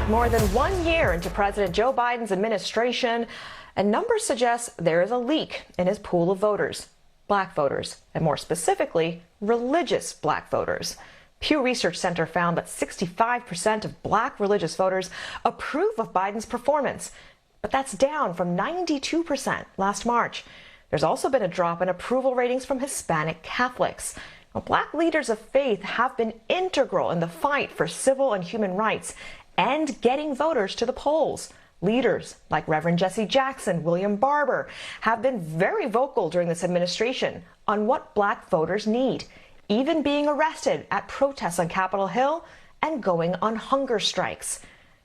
More than 1 year into President Joe Biden's administration, and numbers suggest there is a leak in his pool of voters, black voters, and more specifically, religious black voters. Pew Research Center found that 65% of black religious voters approve of Biden's performance, but that's down from 92% last March. There's also been a drop in approval ratings from Hispanic Catholics. Now, black leaders of faith have been integral in the fight for civil and human rights and getting voters to the polls. Leaders like Reverend Jesse Jackson, William Barber have been very vocal during this administration on what black voters need, even being arrested at protests on Capitol Hill and going on hunger strikes.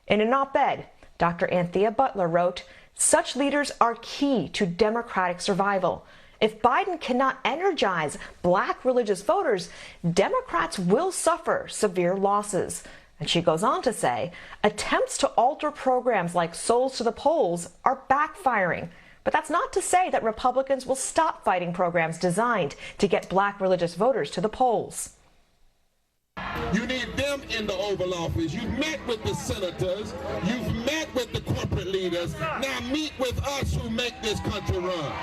In an op-ed, Dr. Anthea Butler wrote, "Such leaders are key to democratic survival. If Biden cannot energize black religious voters, Democrats will suffer severe losses." And she goes on to say, attempts to alter programs like Souls to the Polls are backfiring. But that's not to say that Republicans will stop fighting programs designed to get black religious voters to the polls. You need them in the Oval Office. You've met with the senators. You've met with the corporate leaders. Now meet with us who make this country run.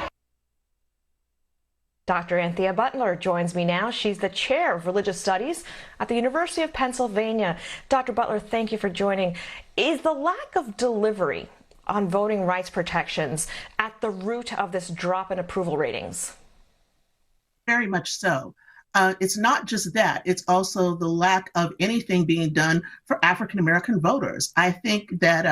Dr. Anthea Butler joins me now. She's the chair of religious studies at the University of Pennsylvania. Dr. Butler, thank you for joining. Is the lack of delivery on voting rights protections at the root of this drop in approval ratings? Very much so. It's not just that, it's also the lack of anything being done for African-American voters. I think that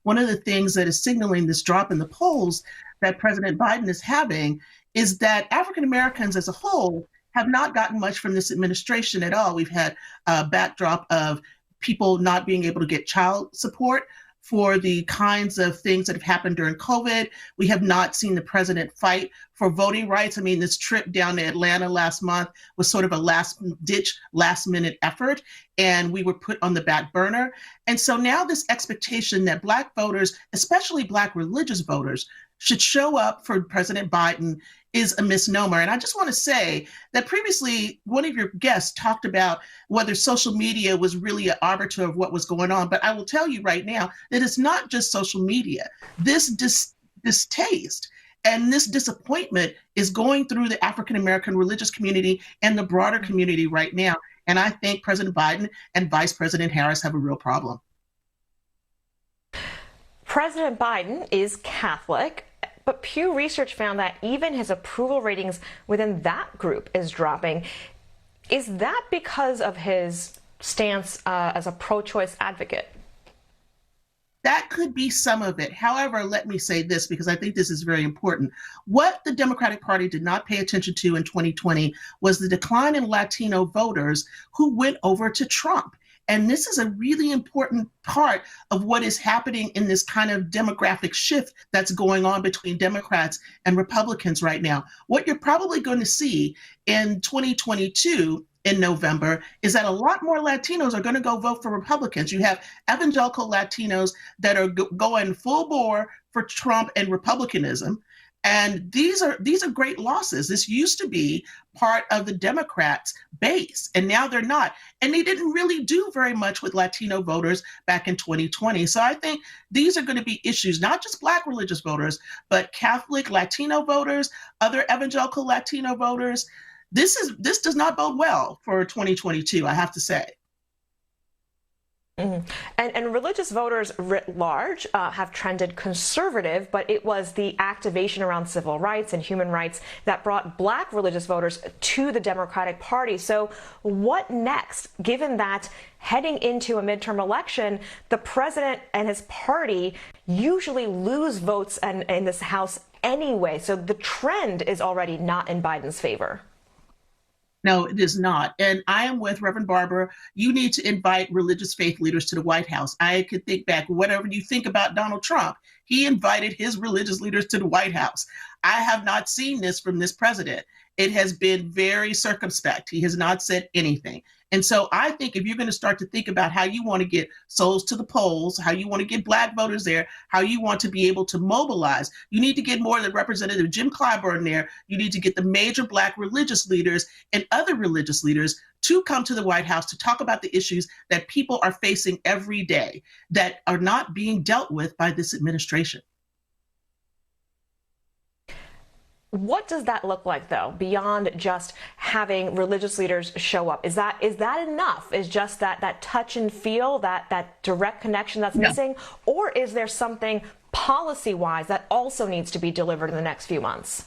one of the things that is signaling this drop in the polls that President Biden is having is that African-Americans as a whole have not gotten much from this administration at all. We've had a backdrop of people not being able to get child support for the kinds of things that have happened during COVID. We have not seen the president fight for voting rights. I mean, this trip down to Atlanta last month was sort of a last-ditch, last-minute effort, and we were put on the back burner. And so now this expectation that black voters, especially black religious voters, should show up for President Biden is a misnomer. And I just want to say that previously, one of your guests talked about whether social media was really an arbiter of what was going on. But I will tell you right now that it's not just social media. This distaste and this disappointment is going through the African-American religious community and the broader community right now. And I think President Biden and Vice President Harris have a real problem. President Biden is Catholic, but Pew Research found that even his approval ratings within that group is dropping. Is that because of his stance as a pro-choice advocate? That could be some of it. However, let me say this, because I think this is very important. What the Democratic Party did not pay attention to in 2020 was the decline in Latino voters who went over to Trump. And this is a really important part of what is happening in this kind of demographic shift that's going on between Democrats and Republicans right now. What you're probably going to see in 2022 in November is that a lot more Latinos are going to go vote for Republicans. You have evangelical Latinos that are going full bore for Trump and Republicanism. And these are great losses. This used to be part of the Democrats' base, and now they're not. And they didn't really do very much with Latino voters back in 2020. So I think these are going to be issues, not just Black religious voters, but Catholic Latino voters, other evangelical Latino voters. This does not bode well for 2022, I have to say. Mm-hmm. And religious voters writ large have trended conservative, but it was the activation around civil rights and human rights that brought Black religious voters to the Democratic Party. So what next, given that heading into a midterm election, the president and his party usually lose votes in this House anyway? So the trend is already not in Biden's favor. No, it is not. And I am with Reverend Barber. You need to invite religious faith leaders to the White House. I could think back, whatever you think about Donald Trump, he invited his religious leaders to the White House. I have not seen this from this president. it has been very circumspect. He has not said anything. And so I think if you're going to start to think about how you want to get souls to the polls, how you want to get Black voters there, how you want to be able to mobilize, you need to get more than Representative Jim Clyburn there. You need to get the major Black religious leaders and other religious leaders to come to the White House to talk about the issues that people are facing every day that are not being dealt with by this administration. What does that look like, though, beyond just having religious leaders show up? Is that enough? Is just that touch and feel, that direct connection that's missing? Or is there something policy-wise that also needs to be delivered in the next few months?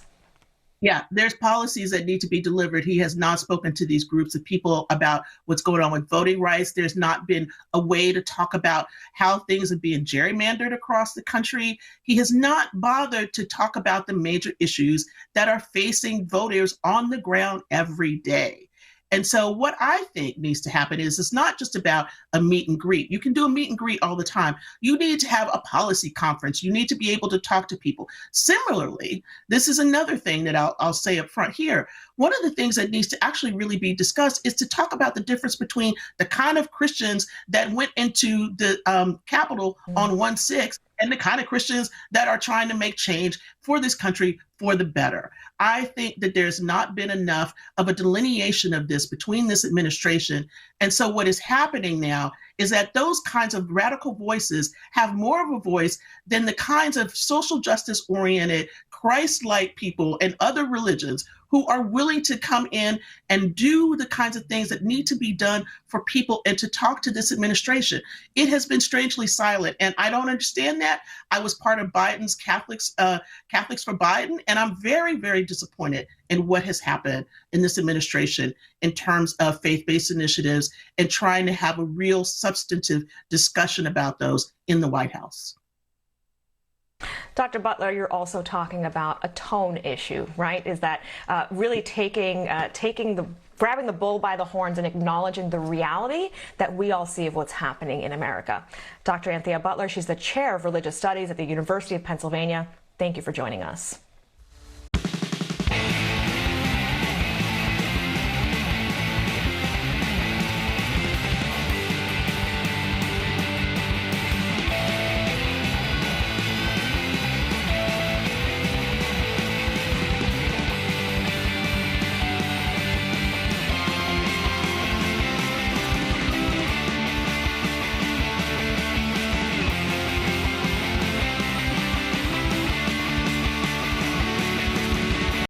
Yeah, there's policies that need to be delivered. He has not spoken to these groups of people about what's going on with voting rights. There's not been a way to talk about how things are being gerrymandered across the country. He has not bothered to talk about the major issues that are facing voters on the ground every day. And so what I think needs to happen is it's not just about a meet and greet. You can do a meet and greet all the time. You need to have a policy conference. You need to be able to talk to people. Similarly, this is another thing that I'll say up front here. One of the things that needs to actually really be discussed is to talk about the difference between the kind of Christians that went into the Capitol on 1/6 and the kind of Christians that are trying to make change for this country for the better. I think that there's not been enough of a delineation of this between this administration. And so what is happening now is that those kinds of radical voices have more of a voice than the kinds of social justice oriented, Christ-like people and other religions who are willing to come in and do the kinds of things that need to be done for people and to talk to this administration. It has been strangely silent, and I don't understand that. I was part of Biden's Catholics for Biden, and I'm very, very disappointed in what has happened in this administration in terms of faith-based initiatives and trying to have a real substantive discussion about those in the White House. Dr. Butler, you're also talking about a tone issue, right? Is that really grabbing the bull by the horns and acknowledging the reality that we all see of what's happening in America. Dr. Anthea Butler, she's the chair of religious studies at the University of Pennsylvania. Thank you for joining us.